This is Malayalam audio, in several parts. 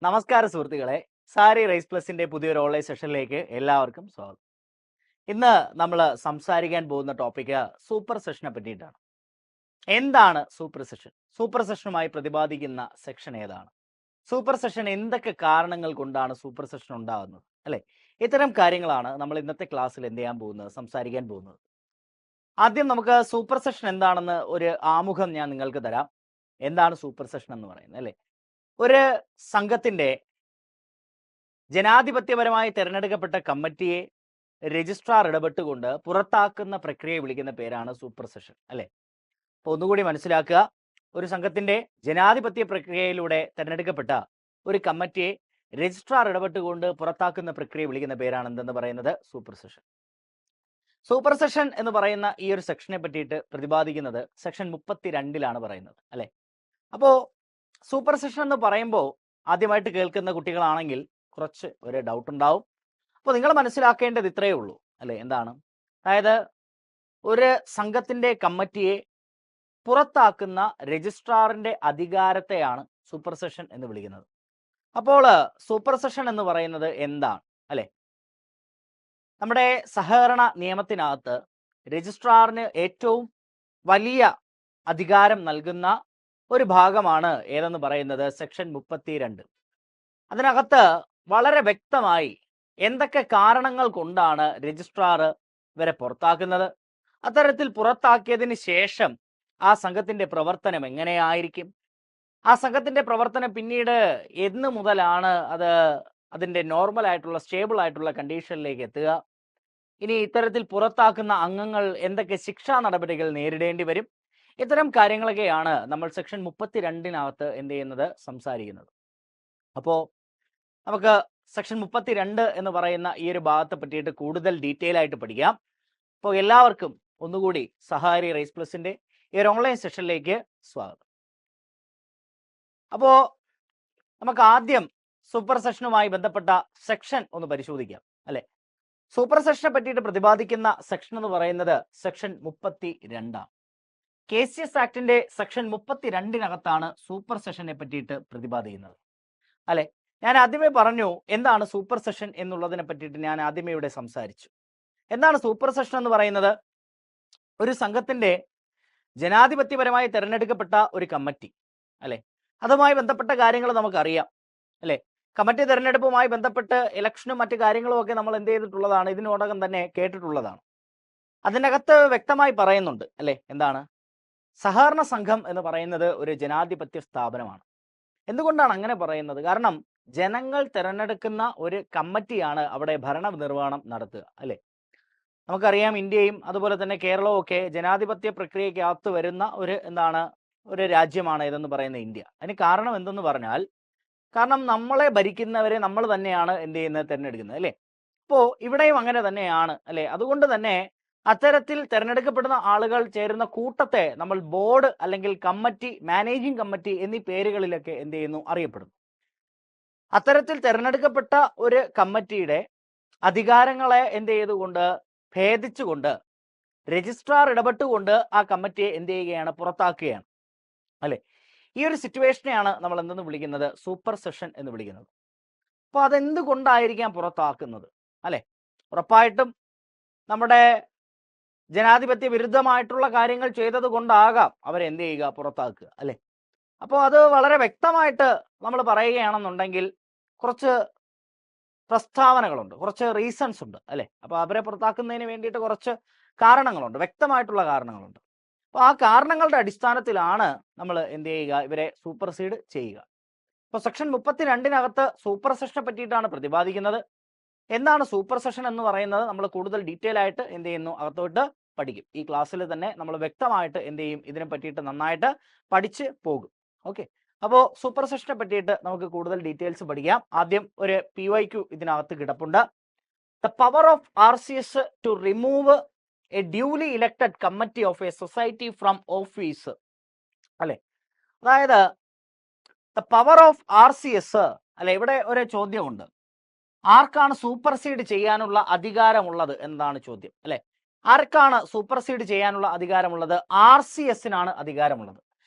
നമസ്കാരം സുഹൃത്തുക്കളെ. സാരി റൈസ് പ്ലസിന്റെ പുതിയൊരു ഓൺലൈൻ സെഷനിലേക്ക് എല്ലാവർക്കും സ്വാഗതം. ഇന്ന് നമ്മൾ സംസാരിക്കാൻ പോകുന്ന ടോപ്പിക്ക് സൂപ്പർ സെഷനെ പറ്റിയിട്ടാണ്. എന്താണ് സൂപ്പർ സെഷൻ? സൂപ്പർ സെഷനുമായി പ്രതിപാദിക്കുന്ന സെക്ഷൻ ഏതാണ്? സൂപ്പർ സെഷൻ എന്തൊക്കെ കാരണങ്ങൾ കൊണ്ടാണ് സൂപ്പർ സെഷൻ ഉണ്ടാകുന്നത്, അല്ലെ? ഇത്തരം കാര്യങ്ങളാണ് നമ്മൾ ഇന്നത്തെ ക്ലാസ്സിൽ എന്ത് ചെയ്യാൻ പോകുന്നത്, സംസാരിക്കാൻ പോകുന്നത്. ആദ്യം നമുക്ക് സൂപ്പർ സെഷൻ എന്താണെന്ന് ഒരു ആമുഖം ഞാൻ നിങ്ങൾക്ക് തരാം. എന്താണ് സൂപ്പർ സെഷൻ എന്ന് പറയുന്നത്, അല്ലെ? ഒരു സംഘത്തിന്റെ ജനാധിപത്യപരമായി തെരഞ്ഞെടുക്കപ്പെട്ട കമ്മിറ്റിയെ രജിസ്ട്രാർ ഇടപെട്ടുകൊണ്ട് പുറത്താക്കുന്ന പ്രക്രിയയെ വിളിക്കുന്ന പേരാണ് സൂപ്പർ സെഷൻ, അല്ലെ? അപ്പോൾ ഒന്നുകൂടി മനസ്സിലാക്കുക. ഒരു സംഘത്തിന്റെ ജനാധിപത്യ പ്രക്രിയയിലൂടെ തെരഞ്ഞെടുക്കപ്പെട്ട ഒരു കമ്മിറ്റിയെ രജിസ്ട്രാർ ഇടപെട്ടുകൊണ്ട് പുറത്താക്കുന്ന പ്രക്രിയ വിളിക്കുന്ന പേരാണ് എന്തെന്ന് പറയുന്നത് സൂപ്പർ സെഷൻ. സൂപ്പർ സെഷൻ എന്ന് പറയുന്ന ഈ ഒരു സെക്ഷനെ പറ്റിയിട്ട് പ്രതിപാദിക്കുന്നത് സെക്ഷൻ 32 പറയുന്നത്, അല്ലെ? അപ്പോൾ സൂപ്പർ സെഷൻ എന്ന് പറയുമ്പോൾ ആദ്യമായിട്ട് കേൾക്കുന്ന കുട്ടികളാണെങ്കിൽ കുറച്ച് ഒരു ഡൗട്ട് ഉണ്ടാവും. അപ്പോൾ നിങ്ങൾ മനസ്സിലാക്കേണ്ടത് ഇത്രയേ ഉള്ളൂ, അല്ലെ? എന്താണ്? അതായത് ഒരു സംഘത്തിന്റെ കമ്മിറ്റിയെ പുറത്താക്കുന്ന രജിസ്ട്രാറിന്റെ അധികാരത്തെയാണ് സൂപ്പർ സെഷൻ എന്ന് വിളിക്കുന്നത്. അപ്പോൾ സൂപ്പർ സെഷൻ എന്ന് പറയുന്നത് എന്താണ്, അല്ലെ? നമ്മുടെ സഹകരണ നിയമത്തിനകത്ത് രജിസ്ട്രാറിന് ഏറ്റവും വലിയ അധികാരം നൽകുന്ന ഒരു ഭാഗമാണ് ഏതെന്ന് പറയുന്നത് സെക്ഷൻ 32. അതിനകത്ത് വളരെ വ്യക്തമായി എന്തൊക്കെ കാരണങ്ങൾ കൊണ്ടാണ് രജിസ്ട്രാർ ഇവരെ പുറത്താക്കുന്നത്, അത്തരത്തിൽ പുറത്താക്കിയതിന് ശേഷം ആ സംഘത്തിന്റെ പ്രവർത്തനം എങ്ങനെയായിരിക്കും, ആ സംഘത്തിന്റെ പ്രവർത്തനം പിന്നീട് എന്ന് മുതലാണ് അതിന്റെ നോർമൽ ആയിട്ടുള്ള സ്റ്റേബിൾ ആയിട്ടുള്ള കണ്ടീഷനിലേക്ക് എത്തുക, ഇനി ഇത്തരത്തിൽ പുറത്താക്കുന്ന അംഗങ്ങൾ എന്തൊക്കെ ശിക്ഷാ നടപടികൾ നേരിടേണ്ടി വരും, ഇത്തരം കാര്യങ്ങളൊക്കെയാണ് നമ്മൾ സെക്ഷൻ 32 എന്ത് ചെയ്യുന്നത്, സംസാരിക്കുന്നത്. അപ്പോൾ നമുക്ക് സെക്ഷൻ 32 എന്ന് പറയുന്ന ഈ ഒരു ഭാഗത്തെ പറ്റിയിട്ട് കൂടുതൽ ഡീറ്റെയിൽ ആയിട്ട് പഠിക്കാം. അപ്പോൾ എല്ലാവർക്കും ഒന്നുകൂടി സഹാരി റൈസ് പ്ലസിന്റെ ഈ ഒരു ഓൺലൈൻ സെഷനിലേക്ക് സ്വാഗതം. അപ്പോൾ നമുക്ക് ആദ്യം സൂപ്പർ സെഷനുമായി ബന്ധപ്പെട്ട സെക്ഷൻ ഒന്ന് പരിശോധിക്കാം, അല്ലെ? സൂപ്പർ സെഷനെ പറ്റിയിട്ട് പ്രതിപാദിക്കുന്ന സെക്ഷൻ എന്ന് പറയുന്നത് സെക്ഷൻ 32. KCS ആക്ടിന്റെ സെക്ഷൻ 32 സൂപ്പർ സെഷനെ പറ്റിയിട്ട് പ്രതിപാദിക്കുന്നത്, അല്ലെ? ഞാൻ ആദ്യമേ പറഞ്ഞു എന്താണ് സൂപ്പർ സെഷൻ എന്നുള്ളതിനെ പറ്റിയിട്ട് ഞാൻ ആദ്യമേ ഇവിടെ സംസാരിച്ചു. എന്താണ് സൂപ്പർ സെഷൻ എന്ന് പറയുന്നത്? ഒരു സംഘത്തിന്റെ ജനാധിപത്യപരമായി തെരഞ്ഞെടുക്കപ്പെട്ട ഒരു കമ്മിറ്റി, അല്ലെ? അതുമായി ബന്ധപ്പെട്ട കാര്യങ്ങൾ നമുക്കറിയാം, അല്ലെ? കമ്മിറ്റി തെരഞ്ഞെടുപ്പുമായി ബന്ധപ്പെട്ട് ഇലക്ഷനും മറ്റു കാര്യങ്ങളും ഒക്കെ നമ്മൾ എന്ത് ചെയ്തിട്ടുള്ളതാണ്, ഇതിനോടകം തന്നെ കേട്ടിട്ടുള്ളതാണ്. അതിനകത്ത് വ്യക്തമായി പറയുന്നുണ്ട്, അല്ലെ? എന്താണ്? സഹകരണ സംഘം എന്ന് പറയുന്നത് ഒരു ജനാധിപത്യ സ്ഥാപനമാണ്. എന്തുകൊണ്ടാണ് അങ്ങനെ പറയുന്നത്? കാരണം ജനങ്ങൾ തിരഞ്ഞെടുക്കുന്ന ഒരു കമ്മിറ്റിയാണ് അവിടെ ഭരണ നിർവഹണം നടത്തുക, അല്ലെ? നമുക്കറിയാം ഇന്ത്യയും അതുപോലെ തന്നെ കേരളവും ഒക്കെ ജനാധിപത്യ പ്രക്രിയക്കകത്ത് വരുന്ന ഒരു രാജ്യമാണ് ഇതെന്ന് പറയുന്ന ഇന്ത്യ. അതിന് കാരണം എന്തെന്ന് പറഞ്ഞാൽ, കാരണം നമ്മളെ ഭരിക്കുന്നവരെ നമ്മൾ തന്നെയാണ് എന്ത് ചെയ്യുന്നത്, തിരഞ്ഞെടുക്കുന്നത്, അല്ലെ? അപ്പോൾ ഇവിടെയും അങ്ങനെ തന്നെയാണ്, അല്ലെ? അതുകൊണ്ട് തന്നെ അത്തരത്തിൽ തിരഞ്ഞെടുക്കപ്പെടുന്ന ആളുകൾ ചേരുന്ന കൂട്ടത്തെ നമ്മൾ ബോർഡ് അല്ലെങ്കിൽ കമ്മിറ്റി, മാനേജിംഗ് കമ്മിറ്റി എന്നീ പേരുകളിലൊക്കെ എന്ത് ചെയ്യുന്നു, അറിയപ്പെടുന്നു. അത്തരത്തിൽ തിരഞ്ഞെടുക്കപ്പെട്ട ഒരു കമ്മിറ്റിയുടെ അധികാരങ്ങളെ എന്ത് ചെയ്തുകൊണ്ട്, ഭേദിച്ചുകൊണ്ട് രജിസ്ട്രാർ ഇടപെട്ടുകൊണ്ട് ആ കമ്മിറ്റിയെ എന്ത് ചെയ്യുകയാണ്, പുറത്താക്കുകയാണ്, അല്ലെ? ഈ ഒരു സിറ്റുവേഷനെയാണ് നമ്മൾ എന്തെന്ന് വിളിക്കുന്നത്, സൂപ്പർ സെഷൻ എന്ന് വിളിക്കുന്നത്. അപ്പോൾ അതെന്തുകൊണ്ടായിരിക്കാം പുറത്താക്കുന്നത്, അല്ലെ? ഉറപ്പായിട്ടും നമ്മുടെ ജനാധിപത്യ വിരുദ്ധമായിട്ടുള്ള കാര്യങ്ങൾ ചെയ്തത് കൊണ്ടാകാം അവരെന്ത് ചെയ്യുക, പുറത്താക്കുക, അല്ലെ? അപ്പോൾ അത് വളരെ വ്യക്തമായിട്ട് നമ്മൾ പറയുകയാണെന്നുണ്ടെങ്കിൽ കുറച്ച് പ്രസ്താവനകളുണ്ട്, കുറച്ച് റീസൺസ് ഉണ്ട്, അല്ലെ? അപ്പോൾ അവരെ പുറത്താക്കുന്നതിന് വേണ്ടിയിട്ട് കുറച്ച് കാരണങ്ങളുണ്ട്, വ്യക്തമായിട്ടുള്ള കാരണങ്ങളുണ്ട്. അപ്പോൾ ആ കാരണങ്ങളുടെ അടിസ്ഥാനത്തിലാണ് നമ്മൾ എന്ത് ചെയ്യുക, ഇവരെ സൂപ്പർസീഡ് ചെയ്യുക. അപ്പോൾ സെക്ഷൻ 32 സൂപ്പർ സെഷനെ പറ്റിയിട്ടാണ് പ്രതിപാദിക്കുന്നത്. എന്താണ് സൂപ്പർ സെഷൻ എന്ന് പറയുന്നത് നമ്മൾ കൂടുതൽ ഡീറ്റെയിൽ ആയിട്ട് എന്ത് ചെയ്യുന്നു, അകത്തോട്ട് പഠിക്കും. ഈ ക്ലാസ്സിൽ തന്നെ നമ്മൾ വ്യക്തമായിട്ട് എന്ത് ചെയ്യും, ഇതിനെ പറ്റിയിട്ട് നന്നായിട്ട് പഠിച്ച് പോകും. ഓക്കെ, അപ്പോൾ സൂപ്പർ സെഷനെ പറ്റിയിട്ട് നമുക്ക് കൂടുതൽ ഡീറ്റെയിൽസ് പഠിക്കാം. ആദ്യം ഒരു PYQ ഇതിനകത്ത് കിടപ്പുണ്ട്. The power of RCS to remove a duly elected committee of a society from office, അല്ലെ? അതായത് ദ പവർ ഓഫ് RCS, അല്ലെ? ഇവിടെ ഒരു ചോദ്യമുണ്ട്, ആർക്കാണ് സൂപ്പർസീഡ് ചെയ്യാനുള്ള അധികാരമുള്ളത് എന്നാണ് ചോദ്യം, അല്ലെ? ആർക്കാണ് സൂപ്പർസീഡ് ചെയ്യാനുള്ള അധികാരമുള്ളത്? RCSനാണ് അധികാരമുള്ളത്.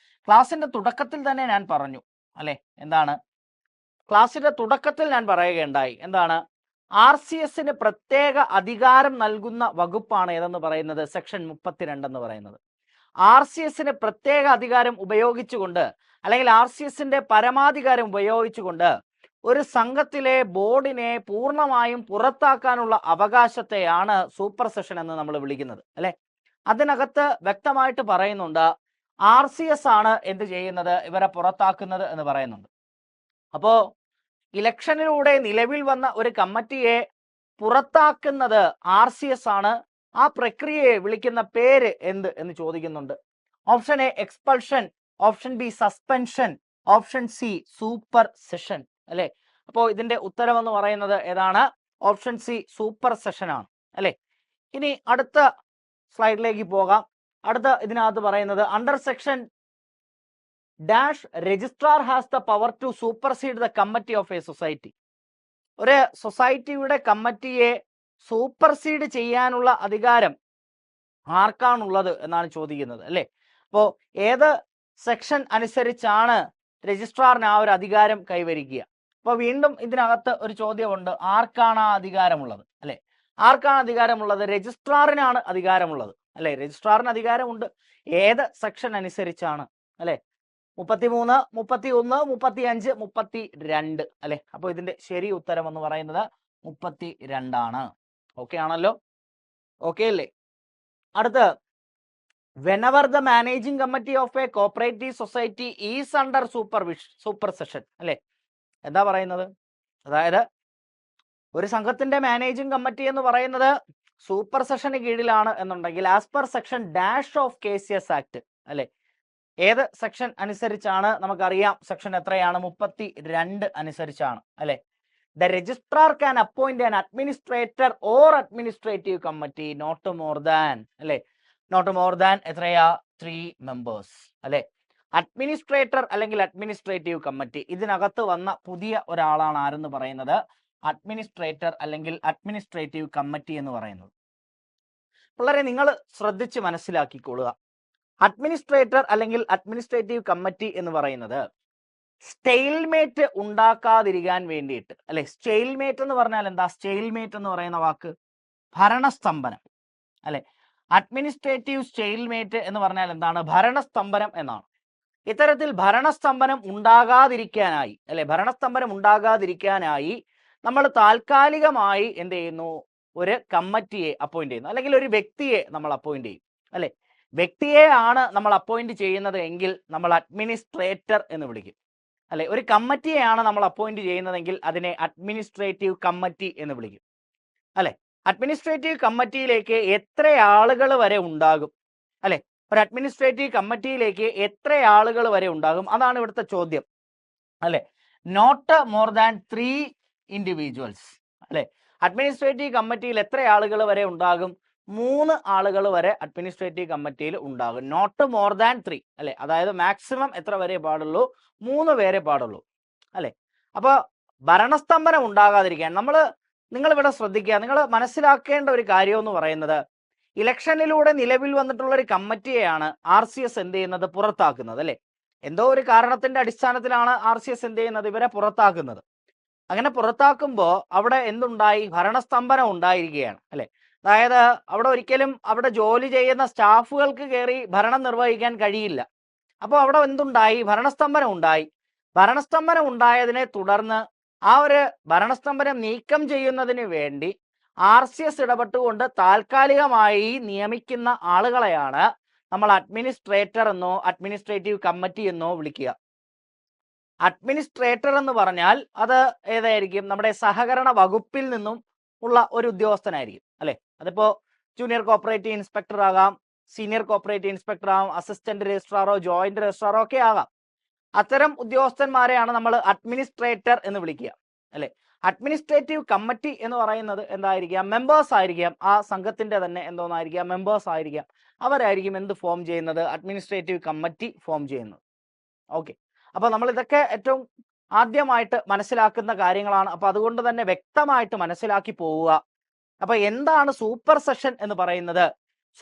ക്ലാസിന്റെ തുടക്കത്തിൽ തന്നെ ഞാൻ പറഞ്ഞു, അല്ലെ? എന്താണ്? ക്ലാസ്സിന്റെ തുടക്കത്തിൽ ഞാൻ പറയുകയുണ്ടായി. എന്താണ്? RCSന് പ്രത്യേക അധികാരം നൽകുന്ന വകുപ്പാണ് ഏതെന്ന് പറയുന്നത്? സെക്ഷൻ 32 എന്ന് പറയുന്നത്. RCSന് പ്രത്യേക അധികാരം ഉപയോഗിച്ചുകൊണ്ട്, അല്ലെങ്കിൽ RCSന്റെ പരമാധികാരം ഉപയോഗിച്ചുകൊണ്ട് ഒരു സംഘത്തിലെ ബോർഡിനെ പൂർണ്ണമായും പുറത്താക്കാനുള്ള അവകാശത്തെയാണ് സൂപ്പർ സെഷൻ എന്ന് നമ്മൾ വിളിക്കുന്നത്, അല്ലെ? അതിനകത്ത് വ്യക്തമായിട്ട് പറയുന്നുണ്ട്, RCS ആണ് എന്ത് ചെയ്യുന്നത്? ഇവരെ പുറത്താക്കുന്നത് എന്ന് പറയുന്നുണ്ട്. അപ്പോ ഇലക്ഷനിലൂടെ നിലവിൽ വന്ന ഒരു കമ്മിറ്റിയെ പുറത്താക്കുന്നത് RCS ആണ്. ആ പ്രക്രിയയെ വിളിക്കുന്ന പേര് എന്ത് എന്ന് ചോദിക്കുന്നുണ്ട്. Option A expulsion, option B suspension, option C super session, അല്ലെ? അപ്പോൾ ഇതിന്റെ ഉത്തരം എന്ന് പറയുന്നത് ഏതാണ്? ഓപ്ഷൻ സി സൂപ്പർ സെഷൻ ആണ്, അല്ലെ? ഇനി അടുത്ത സ്ലൈഡിലേക്ക് പോകാം. അടുത്ത ഇതിനകത്ത് പറയുന്നത് under section dash registrar has the power to supersede the committee of a society. ഒരു സൊസൈറ്റിയുടെ കമ്മിറ്റിയെ സൂപ്പർസീഡ് ചെയ്യാനുള്ള അധികാരം ആർക്കാണുള്ളത് എന്നാണ് ചോദിക്കുന്നത്, അല്ലേ? അപ്പോൾ ഏത് സെക്ഷൻ അനുസരിച്ചാണ് രജിസ്ട്രാറിന് ആ ഒരു അധികാരം കൈവരിക്കുക? അപ്പോൾ വീണ്ടും ഇതിനകത്ത് ഒരു ചോദ്യമുണ്ട്, ആർക്കാണ് ആ അധികാരമുള്ളത്, അല്ലെ? ആർക്കാണ് അധികാരമുള്ളത്? രജിസ്ട്രാറിനാണ് അധികാരമുള്ളത്, അല്ലെ? രജിസ്ട്രാറിന് അധികാരമുണ്ട്. ഏത് സെക്ഷൻ അനുസരിച്ചാണ്, അല്ലെ? 33, 31, 35, 32, അല്ലെ? അപ്പോൾ ഇതിന്റെ ശരി ഉത്തരം എന്ന് പറയുന്നത് 32 ആണ്. ഓക്കെ ആണല്ലോ? ഓക്കെ അല്ലേ? അടുത്ത്, whenever the managing committee of a cooperative society is under supersession, അല്ലെ? എന്താ പറയുന്നത്? അതായത് ഒരു സംഘത്തിന്റെ മാനേജിംഗ് കമ്മിറ്റി എന്ന് പറയുന്നത് സൂപ്പർ സെഷന് കീഴിലാണ് എന്നുണ്ടെങ്കിൽ as per section dash of KCS act, അല്ലെ? ഏത് സെക്ഷൻ അനുസരിച്ചാണ്? നമുക്കറിയാം സെക്ഷൻ എത്രയാണ്? 32 അനുസരിച്ചാണ്, അല്ലെ? The registrar can appoint an administrator or administrative committee not more than, അല്ലെ? നോട്ട് മോർ ദാൻ എത്രയാ? 3 members, അല്ലെ? അഡ്മിനിസ്ട്രേറ്റർ അല്ലെങ്കിൽ അഡ്മിനിസ്ട്രേറ്റീവ് കമ്മിറ്റി, ഇതിനകത്ത് വന്ന പുതിയ ഒരാളാണ് ആരെന്ന് പറയുന്നത്? അഡ്മിനിസ്ട്രേറ്റർ അല്ലെങ്കിൽ അഡ്മിനിസ്ട്രേറ്റീവ് കമ്മിറ്റി എന്ന് പറയുന്നത്. വളരെ നിങ്ങൾ ശ്രദ്ധിച്ച് മനസ്സിലാക്കിക്കൊള്ളുക. അഡ്മിനിസ്ട്രേറ്റർ അല്ലെങ്കിൽ അഡ്മിനിസ്ട്രേറ്റീവ് കമ്മിറ്റി എന്ന് പറയുന്നത് സ്റ്റെയിൽമേറ്റ് ഉണ്ടാക്കാതിരിക്കാൻ വേണ്ടിയിട്ട്, അല്ലെ? സ്റ്റെയിൽമേറ്റ് എന്ന് പറഞ്ഞാൽ എന്താ? സ്റ്റെയിൽമേറ്റ് എന്ന് പറയുന്ന വാക്ക് ഭരണസ്തംഭനം, അല്ലെ? അഡ്മിനിസ്ട്രേറ്റീവ് സ്റ്റെയിൽമേറ്റ് എന്ന് പറഞ്ഞാൽ എന്താണ്? ഭരണസ്തംഭനം എന്നാണ്. ഇത്തരത്തിൽ ഭരണസ്തംഭനം ഉണ്ടാകാതിരിക്കാനായി, അല്ലെ? ഭരണസ്തംഭനം ഉണ്ടാകാതിരിക്കാനായി നമ്മൾ താൽക്കാലികമായി എന്ത് ചെയ്യുന്നു? ഒരു കമ്മിറ്റിയെ അപ്പോയിന്റ് ചെയ്യുന്നു, അല്ലെങ്കിൽ ഒരു വ്യക്തിയെ നമ്മൾ അപ്പോയിന്റ് ചെയ്യും, അല്ലെ? വ്യക്തിയെ ആണ് നമ്മൾ അപ്പോയിന്റ് ചെയ്യുന്നത് എങ്കിൽ നമ്മൾ അഡ്മിനിസ്ട്രേറ്റർ എന്ന് വിളിക്കും, അല്ലെ? ഒരു കമ്മിറ്റിയെയാണ് നമ്മൾ അപ്പോയിന്റ് ചെയ്യുന്നതെങ്കിൽ അതിനെ അഡ്മിനിസ്ട്രേറ്റീവ് കമ്മിറ്റി എന്ന് വിളിക്കും, അല്ലെ? അഡ്മിനിസ്ട്രേറ്റീവ് കമ്മിറ്റിയിലേക്ക് എത്ര ആളുകൾ വരെ ഉണ്ടാകും, അല്ലെ? ഒരു അഡ്മിനിസ്ട്രേറ്റീവ് കമ്മിറ്റിയിലേക്ക് എത്ര ആളുകൾ വരെ ഉണ്ടാകും? അതാണ് ഇവിടുത്തെ ചോദ്യം, അല്ലെ? നോട്ട് മോർ ദാൻ 3 individuals, അല്ലെ? അഡ്മിനിസ്ട്രേറ്റീവ് കമ്മിറ്റിയിൽ എത്ര ആളുകൾ വരെ ഉണ്ടാകും? 3 ആളുകൾ വരെ അഡ്മിനിസ്ട്രേറ്റീവ് കമ്മിറ്റിയിൽ ഉണ്ടാകും. നോട്ട് മോർ ദാൻ 3, അല്ലെ? അതായത് മാക്സിമം എത്ര വരെ പാടുള്ളൂ? 3 പേരെ പാടുള്ളൂ, അല്ലെ? അപ്പോൾ ഭരണസ്തംഭനം ഉണ്ടാകാതിരിക്കാൻ നിങ്ങൾ ഇവിടെ ശ്രദ്ധിക്കുക. നിങ്ങൾ മനസ്സിലാക്കേണ്ട ഒരു കാര്യം എന്ന് പറയുന്നത്, ഇലക്ഷനിലൂടെ നിലവിൽ വന്നിട്ടുള്ള ഒരു കമ്മിറ്റിയെയാണ് RCS എന്ത് ചെയ്യുന്നത്? പുറത്താക്കുന്നത്, അല്ലെ? എന്തോ ഒരു കാരണത്തിന്റെ അടിസ്ഥാനത്തിലാണ് RCS എന്ത് ചെയ്യുന്നത്? ഇവരെ പുറത്താക്കുന്നത്. അങ്ങനെ പുറത്താക്കുമ്പോൾ അവിടെ എന്തുണ്ടായി? ഭരണസ്തംഭനം ഉണ്ടായിരിക്കുകയാണ്, അല്ലെ? അതായത് അവിടെ ഒരിക്കലും അവിടെ ജോലി ചെയ്യുന്ന സ്റ്റാഫുകൾക്ക് കയറി ഭരണം നിർവഹിക്കാൻ കഴിയില്ല. അപ്പോൾ അവിടെ എന്തുണ്ടായി? ഭരണസ്തംഭനം ഉണ്ടായി. ഭരണസ്തംഭനം ഉണ്ടായതിനെ തുടർന്ന് ആ ഒരു ഭരണസ്തംഭനം നീക്കം ചെയ്യുന്നതിന് വേണ്ടി RCS ഇടപെട്ടുകൊണ്ട് താൽക്കാലികമായി നിയമിക്കുന്ന ആളുകളെയാണ് നമ്മൾ അഡ്മിനിസ്ട്രേറ്റർ എന്നോ അഡ്മിനിസ്ട്രേറ്റീവ് കമ്മിറ്റി എന്നോ വിളിക്കുക. അഡ്മിനിസ്ട്രേറ്റർ എന്ന് പറഞ്ഞാൽ അത് ഏതായിരിക്കും? നമ്മുടെ സഹകരണ വകുപ്പിൽ നിന്നും ഉള്ള ഒരു ഉദ്യോഗസ്ഥനായിരിക്കും, അല്ലെ? അതിപ്പോ ജൂനിയർ കോപ്പറേറ്റീവ് ഇൻസ്പെക്ടർ ആകാം, സീനിയർ കോപ്പറേറ്റീവ് ഇൻസ്പെക്ടർ ആകാം, അസിസ്റ്റന്റ് രജിസ്ട്രാറോ ജോയിന്റ് രജിസ്ട്രാറോ ഒക്കെ ആകാം. അത്തരം ഉദ്യോഗസ്ഥന്മാരെയാണ് നമ്മൾ അഡ്മിനിസ്ട്രേറ്റർ എന്ന് വിളിക്കുക, അല്ലെ? അഡ്മിനിസ്ട്രേറ്റീവ് കമ്മിറ്റി എന്ന് പറയുന്നത് എന്തായിരിക്കാം? മെമ്പേഴ്സ് ആയിരിക്കാം. ആ സംഘത്തിന്റെ തന്നെ എന്തോന്നായിരിക്കാം? മെമ്പേഴ്സ് ആയിരിക്കാം. അവരായിരിക്കും എന്ത് ഫോം ചെയ്യുന്നത്? അഡ്മിനിസ്ട്രേറ്റീവ് കമ്മിറ്റി ഫോം ചെയ്യുന്നത്. ഓക്കെ, അപ്പൊ നമ്മൾ ഇതൊക്കെ ഏറ്റവും ആദ്യമായിട്ട് മനസ്സിലാക്കുന്ന കാര്യങ്ങളാണ്. അപ്പൊ അതുകൊണ്ട് തന്നെ വ്യക്തമായിട്ട് മനസ്സിലാക്കി പോവുക. അപ്പൊ എന്താണ് സൂപ്പർ സെഷൻ എന്ന് പറയുന്നത്?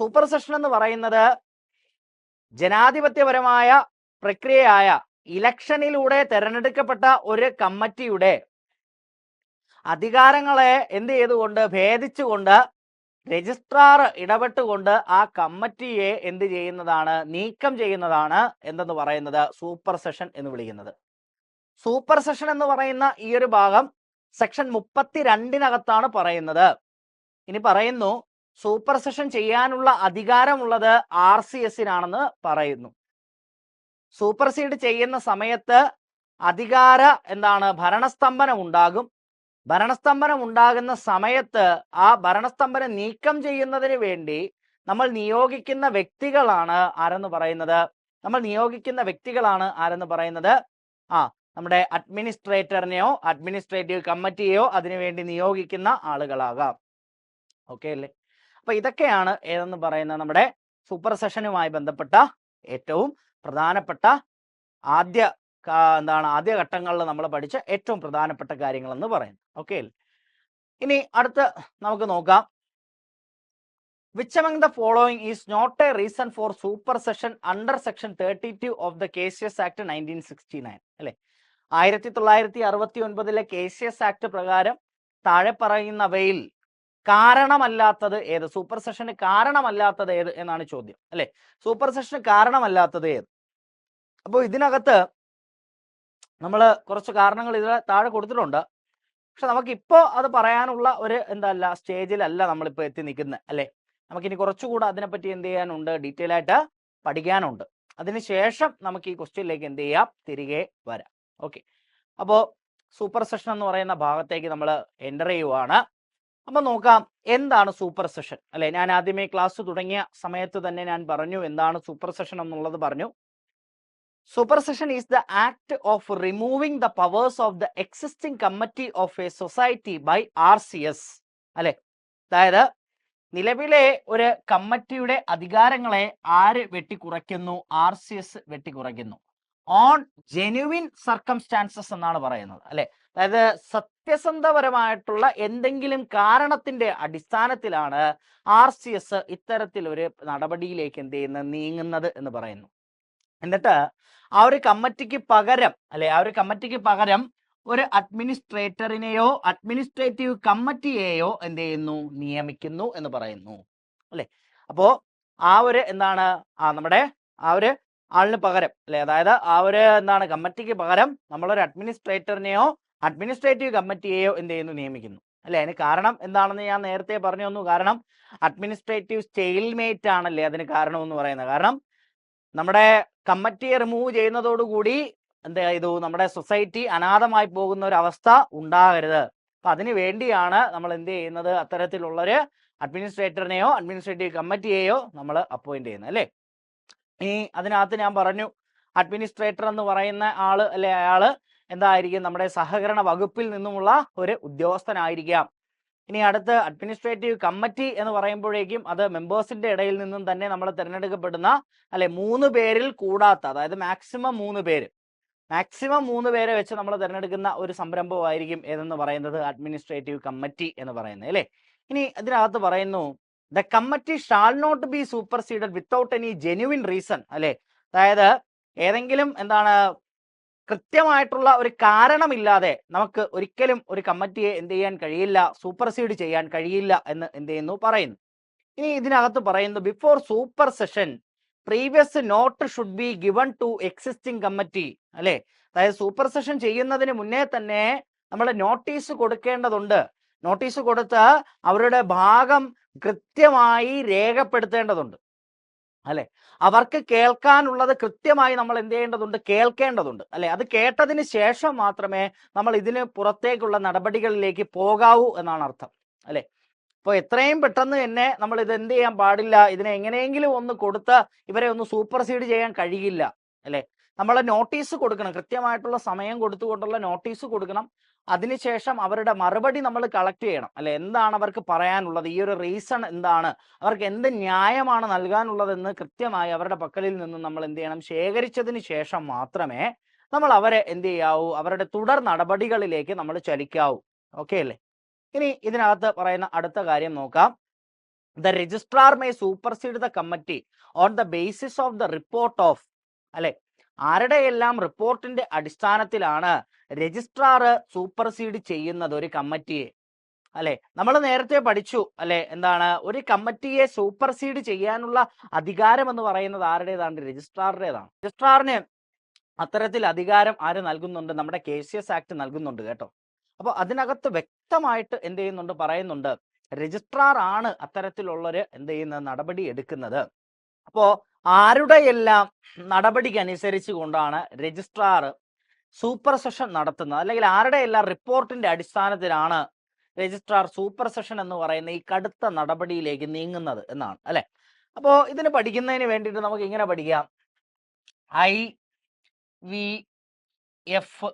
സൂപ്പർ സെഷൻ എന്ന് പറയുന്നത് ജനാധിപത്യപരമായ പ്രക്രിയയായ ഇലക്ഷനിലൂടെ തെരഞ്ഞെടുക്കപ്പെട്ട ഒരു കമ്മിറ്റിയുടെ അധികാരങ്ങളെ എന്ത് ചെയ്തുകൊണ്ട് ഭേദിച്ചുകൊണ്ട് രജിസ്ട്രാർ ഇടപെട്ടുകൊണ്ട് ആ കമ്മിറ്റിയെ എന്ത് ചെയ്യുന്നതാണ്, നീക്കം ചെയ്യുന്നതാണ് എന്തെന്ന് പറയുന്നത് സൂപ്പർ സെഷൻ എന്ന് വിളിക്കുന്നത്. സൂപ്പർ സെഷൻ എന്ന് പറയുന്ന ഈ ഒരു ഭാഗം സെക്ഷൻ 32-നകത്താണ് പറയുന്നത്. ഇനി പറയുന്നു സൂപ്പർ സെഷൻ ചെയ്യാനുള്ള അധികാരമുള്ളത് RCSനാണെന്ന് പറയുന്നു. സൂപ്പർസീഡ് ചെയ്യുന്ന സമയത്ത് അധികാര ഭരണസ്തംഭനം ഉണ്ടാകും. ഭരണസ്തംഭനം ഉണ്ടാകുന്ന സമയത്ത് ആ ഭരണസ്തംഭനം നീക്കം ചെയ്യുന്നതിന് വേണ്ടി നമ്മൾ നിയോഗിക്കുന്ന വ്യക്തികളാണ് ആരെന്ന് പറയുന്നത് നമ്മുടെ അഡ്മിനിസ്ട്രേറ്ററിനെയോ അഡ്മിനിസ്ട്രേറ്റീവ് കമ്മിറ്റിയെയോ അതിനുവേണ്ടി നിയോഗിക്കുന്ന ആളുകളാകാം. ഓക്കെ അല്ലേ? അപ്പൊ ഇതൊക്കെയാണ് ഏതെന്ന് പറയുന്നത് നമ്മുടെ സൂപ്പർ സെഷനുമായി ബന്ധപ്പെട്ട ഏറ്റവും പ്രധാനപ്പെട്ട ആദ്യ ഘട്ടങ്ങളിൽ നമ്മൾ പഠിച്ച ഏറ്റവും പ്രധാനപ്പെട്ട കാര്യങ്ങൾ എന്ന് പറയുന്നത്. ഓക്കെ അല്ലേ? ഇനി അടുത്ത് നമുക്ക് നോക്കാം. Which among the following is not a reason for supersession under section 32 of the KCS Act 1969? അല്ലെ, 1969 KCS ആക്ട് പ്രകാരം താഴെ പറയുന്നവയിൽ കാരണമല്ലാത്തത് ഏത്, സൂപ്പർ സെഷന് കാരണമല്ലാത്തത് ഏത് എന്നാണ് ചോദ്യം. അല്ലെ, സൂപ്പർ സെഷന് കാരണമല്ലാത്തത് ഏത്? അപ്പോൾ ഇതിനകത്ത് നമ്മൾ കുറച്ച് കാരണങ്ങൾ ഇതിൽ താഴെ കൊടുത്തിട്ടുണ്ട്. പക്ഷെ നമുക്കിപ്പോൾ അത് പറയാനുള്ള ഒരു സ്റ്റേജിലല്ല നമ്മളിപ്പോൾ എത്തി നിൽക്കുന്നത്. അല്ലെ, നമുക്കിനി കുറച്ചുകൂടെ അതിനെപ്പറ്റി എന്ത് ചെയ്യാനുണ്ട്, ഡീറ്റെയിൽ ആയിട്ട് പഠിക്കാനുണ്ട്. അതിനുശേഷം നമുക്ക് ഈ ക്വസ്റ്റ്യനിലേക്ക് എന്ത് ചെയ്യാം, തിരികെ വരാം. ഓക്കെ, അപ്പോൾ സൂപ്പർ സെഷൻ എന്ന് പറയുന്ന ഭാഗത്തേക്ക് നമ്മൾ എൻ്റർ ചെയ്യുവാണ്. അപ്പം നോക്കാം എന്താണ് സൂപ്പർ സെഷൻ. അല്ലെ, ഞാൻ ആദ്യമേ ക്ലാസ് തുടങ്ങിയ സമയത്ത് തന്നെ ഞാൻ പറഞ്ഞു എന്താണ് സൂപ്പർ സെഷൻ എന്നുള്ളത് പറഞ്ഞു. Supersession is the act of removing the powers of the existing committee of a society by RCS. അല്ലെ, അതായത് നിലവിലെ ഒരു കമ്മിറ്റിയുടെ അധികാരങ്ങളെ ആര് വെട്ടിക്കുറയ്ക്കുന്നു, RCS വെട്ടിക്കുറയ്ക്കുന്നു. ഓൺ ജെന്യുവിൻ സർക്കംസ്റ്റാൻസസ് എന്നാണ് പറയുന്നത്. അല്ലെ, അതായത് സത്യസന്ധപരമായിട്ടുള്ള എന്തെങ്കിലും കാരണത്തിന്റെ അടിസ്ഥാനത്തിലാണ് RCS ഇത്തരത്തിലൊരു നടപടിയിലേക്ക് എന്ത് ചെയ്യുന്നത്, നീങ്ങുന്നത് എന്ന് പറയുന്നു. എന്നിട്ട് ആ ഒരു കമ്മിറ്റിക്ക് പകരം ഒരു അഡ്മിനിസ്ട്രേറ്ററിനെയോ അഡ്മിനിസ്ട്രേറ്റീവ് കമ്മിറ്റിയെയോ എന്ത് ചെയ്യുന്നു, നിയമിക്കുന്നു എന്ന് പറയുന്നു. അല്ലെ, അപ്പോ ആ ഒരു നമ്മുടെ ആ ഒരു ആളിന് പകരം, അല്ലെ, അതായത് ആ ഒരു കമ്മിറ്റിക്ക് പകരം നമ്മളൊരു അഡ്മിനിസ്ട്രേറ്ററിനെയോ അഡ്മിനിസ്ട്രേറ്റീവ് കമ്മിറ്റിയെയോ എന്ത് ചെയ്യുന്നു, നിയമിക്കുന്നു. അല്ലെ, അതിന് കാരണം എന്താണെന്ന് ഞാൻ നേരത്തെ പറഞ്ഞു തന്നു. കാരണം അഡ്മിനിസ്ട്രേറ്റീവ് സ്റ്റെയിൽമേറ്റ് ആണല്ലേ അതിന് കാരണം എന്ന് പറയുന്നത്. കാരണം നമ്മുടെ കമ്മിറ്റിയെ റിമൂവ് ചെയ്യുന്നതോടുകൂടി എന്ത് ചെയ്തു, നമ്മുടെ സൊസൈറ്റി അനാഥമായി പോകുന്ന ഒരു അവസ്ഥ ഉണ്ടാകരുത്. അപ്പൊ അതിനു വേണ്ടിയാണ് നമ്മൾ എന്ത് ചെയ്യുന്നത്, അത്തരത്തിലുള്ളൊരു അഡ്മിനിസ്ട്രേറ്ററിനെയോ അഡ്മിനിസ്ട്രേറ്റീവ് കമ്മിറ്റിയെയോ നമ്മൾ അപ്പോയിന്റ് ചെയ്യുന്നത്. അല്ലേ, ഈ അതിനകത്ത് ഞാൻ പറഞ്ഞു അഡ്മിനിസ്ട്രേറ്റർ എന്ന് പറയുന്ന ആള്, അല്ലെ, അയാള് എന്തായിരിക്കും, നമ്മുടെ സഹകരണ വകുപ്പിൽ നിന്നുമുള്ള ഒരു ഉദ്യോഗസ്ഥനായിരിക്കാം. ഇനി അടുത്ത് അഡ്മിനിസ്ട്രേറ്റീവ് കമ്മിറ്റി എന്ന് പറയുമ്പോഴേക്കും അത് മെമ്പേഴ്സിന്റെ ഇടയിൽ നിന്നും തന്നെ നമ്മൾ തിരഞ്ഞെടുക്കപ്പെടുന്ന, അല്ലെ, 3 പേരിൽ കൂടാത്ത, അതായത് മാക്സിമം 3 പേരെ വെച്ച് നമ്മൾ തിരഞ്ഞെടുക്കുന്ന ഒരു സംരംഭമായിരിക്കും ഏതെന്ന് പറയുന്നത് അഡ്മിനിസ്ട്രേറ്റീവ് കമ്മിറ്റി എന്ന് പറയുന്നത്. അല്ലെ, ഇനി അതിനകത്ത് പറയുന്നു the committee shall not be superseded without any genuine reason. അല്ലെ, അതായത് ഏതെങ്കിലും കൃത്യമായിട്ടുള്ള ഒരു കാരണമില്ലാതെ നമുക്ക് ഒരിക്കലും ഒരു കമ്മിറ്റിയെ എന്ത് ചെയ്യാൻ കഴിയില്ല, സൂപ്പർസീഡ് ചെയ്യാൻ കഴിയില്ല എന്ന് എന്ത് ചെയ്യുന്നു, പറയുന്നു. ഇനി ഇതിനകത്ത് പറയുന്നു before supersession previous note should be given to existing committee. അല്ലെ, അതായത് സൂപ്പർ സെഷൻ ചെയ്യുന്നതിന് മുന്നേ തന്നെ നമ്മൾ നോട്ടീസ് കൊടുക്കേണ്ടതുണ്ട്. നോട്ടീസ് കൊടുത്ത് അവരുടെ ഭാഗം കൃത്യമായി രേഖപ്പെടുത്തേണ്ടതുണ്ട്. അല്ലെ, അവർക്ക് കേൾക്കാനുള്ളത് കൃത്യമായി നമ്മൾ എന്ത് ചെയ്യേണ്ടതുണ്ട്, കേൾക്കേണ്ടതുണ്ട്. അല്ലെ, അത് കേട്ടതിന് ശേഷം മാത്രമേ നമ്മൾ ഇതിന് പുറത്തേക്കുള്ള നടപടികളിലേക്ക് പോകാവൂ എന്നാണ് അർത്ഥം. അല്ലെ, അപ്പോൾ എത്രയും പെട്ടെന്ന് തന്നെ നമ്മൾ ഇത് എന്ത് ചെയ്യാൻ പാടില്ല, ഇതിനെ എങ്ങനെയെങ്കിലും ഒന്ന് കൊടുത്ത് ഇവരെ ഒന്ന് സൂപ്പർസീഡ് ചെയ്യാൻ കഴിയില്ല. അല്ലെ, നമ്മൾ നോട്ടീസ് കൊടുക്കണം, കൃത്യമായിട്ടുള്ള സമയം കൊടുത്തുകൊണ്ടുള്ള നോട്ടീസ് കൊടുക്കണം. അതിനുശേഷം അവരുടെ മറുപടി നമ്മൾ കളക്ട് ചെയ്യണം. അല്ലെ, എന്താണ് അവർക്ക് പറയാനുള്ളത്, ഈ ഒരു റീസൺ എന്താണ്, അവർക്ക് എന്ത് ന്യായമാണ് നൽകാനുള്ളതെന്ന് കൃത്യമായി അവരുടെ പക്കലിൽ നിന്നും നമ്മൾ എന്ത് ചെയ്യണം, ശേഖരിച്ചതിന് ശേഷം മാത്രമേ നമ്മൾ അവരെ എന്ത് ചെയ്യാവൂ, അവരുടെ തുടർ നടപടികളിലേക്ക് നമ്മൾ ചലിക്കാവൂ. ഓക്കെ അല്ലേ? ഇനി ഇതിനകത്ത് പറയുന്ന അടുത്ത കാര്യം നോക്കാം. The registrar may supersede the committee on the basis of the report of. അല്ലെ, ആരുടെയെല്ലാം റിപ്പോർട്ടിന്റെ അടിസ്ഥാനത്തിലാണ് രജിസ്ട്രാർ സൂപ്പർസീഡ് ചെയ്യുന്നത് ഒരു കമ്മിറ്റിയെ? അല്ലെ, നമ്മൾ നേരത്തെ പഠിച്ചു അല്ലെ, എന്താണ് ഒരു കമ്മിറ്റിയെ സൂപ്പർസീഡ് ചെയ്യാനുള്ള അധികാരം എന്ന് പറയുന്നത് ആരുടേതാണ്? രജിസ്ട്രാറുടേതാണ്. രജിസ്ട്രാറിന് അത്തരത്തിൽ അധികാരം ആര് നൽകുന്നുണ്ട്? നമ്മുടെ കേസിയസ് ആക്ട് നൽകുന്നുണ്ട് കേട്ടോ. അപ്പോൾ അതിനകത്ത് വ്യക്തമായിട്ട് എന്ത് ചെയ്യുന്നുണ്ട്, പറയുന്നുണ്ട്, രജിസ്ട്രാർ ആണ് അത്തരത്തിലുള്ളൊരു എന്ത് ചെയ്യുന്ന നടപടി എടുക്കുന്നത്. അപ്പോ ആരുടെയെല്ലാം നടപടിക്കനുസരിച്ച് കൊണ്ടാണ് രജിസ്ട്രാർ സൂപ്പർ സെഷൻ നടത്തുന്നത്, അല്ലെങ്കിൽ ആരുടെയെല്ലാം റിപ്പോർട്ടിന്റെ അടിസ്ഥാനത്തിലാണ് രജിസ്ട്രാർ സൂപ്പർ സെഷൻ എന്ന് പറയുന്ന ഈ കടുത്ത നടപടിയിലേക്ക് നീങ്ങുന്നത് എന്നാണ് അല്ലെ. അപ്പോ ഇതിന് പഠിക്കുന്നതിന് വേണ്ടിയിട്ട് നമുക്ക് ഇങ്ങനെ പഠിക്കാം, IVF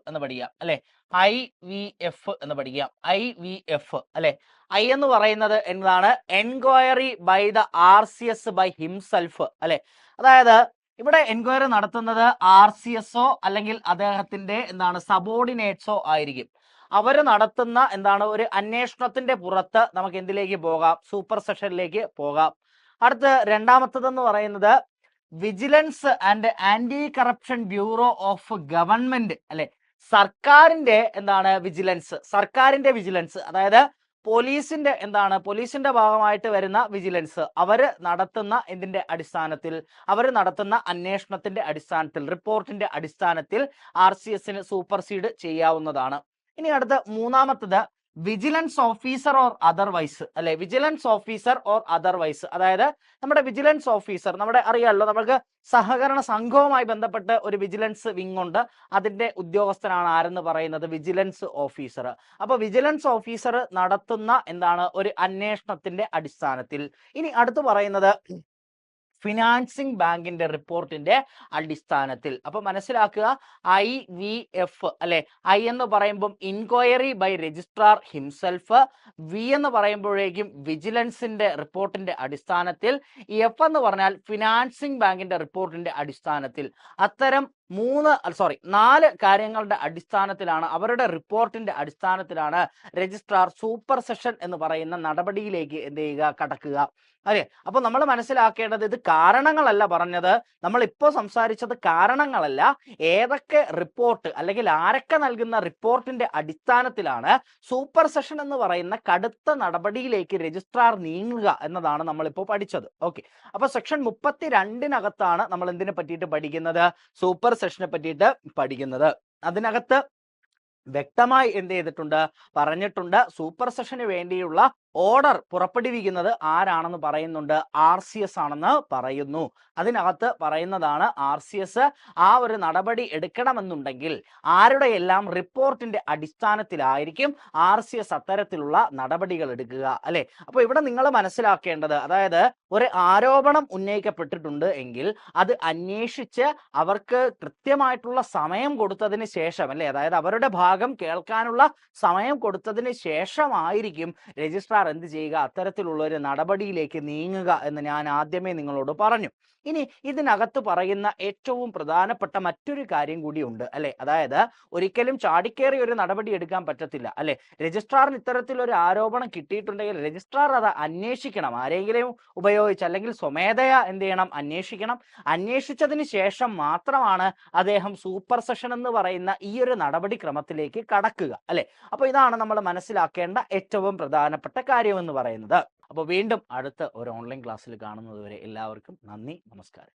എന്ന് പഠിക്കാം അല്ലെ. IVF എന്ന് പഠിക്കാം. IVF അല്ലെ. ഐ എന്ന് പറയുന്നത് എന്താണ്? Enquiry by the RCS by himself അല്ലെ. അതായത് ഇവിടെ എൻക്വയറി നടത്തുന്നത് RCSO അല്ലെങ്കിൽ അദ്ദേഹത്തിന്റെ എന്താണ് സബോർഡിനേറ്റ്സോ ആയിരിക്കും. അവർ നടത്തുന്ന എന്താണ് ഒരു അന്വേഷണത്തിന്റെ പുറത്ത് നമുക്ക് എന്തിലേക്ക് പോകാം? സൂപ്പർ സെഷനിലേക്ക് പോകാം. അടുത്ത് രണ്ടാമത്തതെന്ന് പറയുന്നത് vigilance and anti corruption bureau of government അല്ലെ. സർക്കാരിന്റെ എന്താണ് വിജിലൻസ്, സർക്കാരിന്റെ വിജിലൻസ്, അതായത് പോലീസിന്റെ എന്താണ് പോലീസിന്റെ ഭാഗമായിട്ട് വരുന്ന വിജിലൻസ്, അവര് നടത്തുന്ന ഇതിന്റെ അടിസ്ഥാനത്തിൽ, അവർ നടത്തുന്ന അന്വേഷണത്തിന്റെ അടിസ്ഥാനത്തിൽ, റിപ്പോർട്ടിന്റെ അടിസ്ഥാനത്തിൽ RCSന് സൂപ്പർസീഡ് ചെയ്യാവുന്നതാണ്. ഇനി അടുത്ത മൂന്നാമത്തത് വിജിലൻസ് ഓഫീസർ ഓർ അതർവൈസ് അല്ലെ. വിജിലൻസ് ഓഫീസർ ഓർ അതർവൈസ്, അതായത് നമ്മുടെ വിജിലൻസ് ഓഫീസർ, നമ്മുടെ അറിയാമല്ലോ, നമുക്ക് സഹകരണ സംഘവുമായി ബന്ധപ്പെട്ട് ഒരു വിജിലൻസ് വിങ് ഉണ്ട്. അതിന്റെ ഉദ്യോഗസ്ഥനാണ് ആരെന്ന് പറയുന്നത്? Vigilance officer. അപ്പൊ വിജിലൻസ് ഓഫീസർ നടത്തുന്ന എന്താണ് ഒരു അന്വേഷണത്തിന്റെ അടിസ്ഥാനത്തിൽ. ഇനി അടുത്ത് പറയുന്നത് ഫിനാൻസിംഗ് ബാങ്കിന്റെ റിപ്പോർട്ടിന്റെ അടിസ്ഥാനത്തിൽ. അപ്പൊ മനസ്സിലാക്കുക, IVF അല്ലെ. ഐ എന്ന് പറയുമ്പോൾ inquiry by registrar himself, V എന്ന് പറയുമ്പോഴേക്കും വിജിലൻസിന്റെ റിപ്പോർട്ടിന്റെ അടിസ്ഥാനത്തിൽ, എഫ് എന്ന് പറഞ്ഞാൽ ഫിനാൻസിംഗ് ബാങ്കിന്റെ റിപ്പോർട്ടിന്റെ അടിസ്ഥാനത്തിൽ. അത്തരം 4 കാര്യങ്ങളുടെ അടിസ്ഥാനത്തിലാണ്, അവരുടെ റിപ്പോർട്ടിന്റെ അടിസ്ഥാനത്തിലാണ് രജിസ്ട്രാർ സൂപ്പർ സെഷൻ എന്ന് പറയുന്ന നടപടിയിലേക്ക് എന്ത് ചെയ്യുക? കടക്കുക അല്ലെ. അപ്പൊ നമ്മൾ മനസ്സിലാക്കേണ്ടത്, ഇത് കാരണങ്ങളല്ല പറഞ്ഞത്, നമ്മൾ ഇപ്പോൾ സംസാരിച്ചത് കാരണങ്ങളല്ല, ഏതൊക്കെ റിപ്പോർട്ട് അല്ലെങ്കിൽ ആരൊക്കെ നൽകുന്ന റിപ്പോർട്ടിന്റെ അടിസ്ഥാനത്തിലാണ് സൂപ്പർ സെഷൻ എന്ന് പറയുന്ന കടുത്ത നടപടിയിലേക്ക് രജിസ്ട്രാർ നീങ്ങുക എന്നതാണ് നമ്മളിപ്പോൾ പഠിച്ചത്. ഓക്കെ, അപ്പൊ സെക്ഷൻ 32-നകത്താണ് നമ്മൾ എന്തിനെ പറ്റിയിട്ട് പഠിക്കുന്നത്? സൂപ്പർ സെഷനെ പറ്റിയിട്ട് പഠിക്കുന്നത്. അതിനകത്ത് വ്യക്തമായി എന്ത് ചെയ്തിട്ടുണ്ട്? പറഞ്ഞിട്ടുണ്ട്. സൂപ്പർ സെഷന് വേണ്ടിയുള്ള ഓർഡർ പുറപ്പെടുവിക്കുന്നത് ആരാണെന്ന് പറയുന്നുണ്ട്? RCS ആണെന്ന് പറയുന്നു. അതിനകത്ത് പറയുന്നതാണ് RCS ആ ഒരു നടപടി എടുക്കണമെന്നുണ്ടെങ്കിൽ ആരുടെയെല്ലാം റിപ്പോർട്ടിന്റെ അടിസ്ഥാനത്തിലായിരിക്കും RCS അത്തരത്തിലുള്ള നടപടികൾ എടുക്കുക അല്ലെ. അപ്പൊ ഇവിടെ നിങ്ങൾ മനസ്സിലാക്കേണ്ടത്, അതായത് ഒരു ആരോപണം ഉന്നയിക്കപ്പെട്ടിട്ടുണ്ട് എങ്കിൽ അത് അന്വേഷിച്ച് അവർക്ക് കൃത്യമായിട്ടുള്ള സമയം കൊടുത്തതിന് ശേഷം അല്ലെ, അതായത് അവരുടെ ഭാഗം കേൾക്കാനുള്ള സമയം കൊടുത്തതിന് ശേഷമായിരിക്കും രജിസ്ട്രാർ എന്ത് ചെയ്യുക? അത്തരത്തിലുള്ള ഒരു നടപടിയിലേക്ക് നീങ്ങുക എന്ന് ഞാൻ ആദ്യമേ നിങ്ങളോട് പറഞ്ഞു. ഇനി ഇതിനകത്ത് പറയുന്ന ഏറ്റവും പ്രധാനപ്പെട്ട മറ്റൊരു കാര്യം കൂടിയുണ്ട് അല്ലെ. അതായത് ഒരിക്കലും ചാടിക്കേറി ഒരു നടപടി എടുക്കാൻ പറ്റത്തില്ല അല്ലെ. രജിസ്ട്രാറിന് ഇത്തരത്തിലൊരു ആരോപണം കിട്ടിയിട്ടുണ്ടെങ്കിൽ രജിസ്ട്രാർ അത് അന്വേഷിക്കണം, ആരെങ്കിലും ഉപയോഗിച്ച് അല്ലെങ്കിൽ സ്വമേധയാ എന്ത് ചെയ്യണം? അന്വേഷിക്കണം. അന്വേഷിച്ചതിന് ശേഷം മാത്രമാണ് അദ്ദേഹം സൂപ്പർ സെഷൻ എന്ന് പറയുന്ന ഈ ഒരു നടപടിക്രമത്തിലേക്ക് കടക്കുക അല്ലെ. അപ്പൊ ഇതാണ് നമ്മൾ മനസ്സിലാക്കേണ്ട ഏറ്റവും പ്രധാനപ്പെട്ട കാര്യം എന്ന് പറയുന്നത്. അപ്പോൾ വീണ്ടും അടുത്ത ഒരു ഓൺലൈൻ ക്ലാസ്സിൽ കാണുന്നത് വരെ എല്ലാവർക്കും നന്ദി, നമസ്കാരം.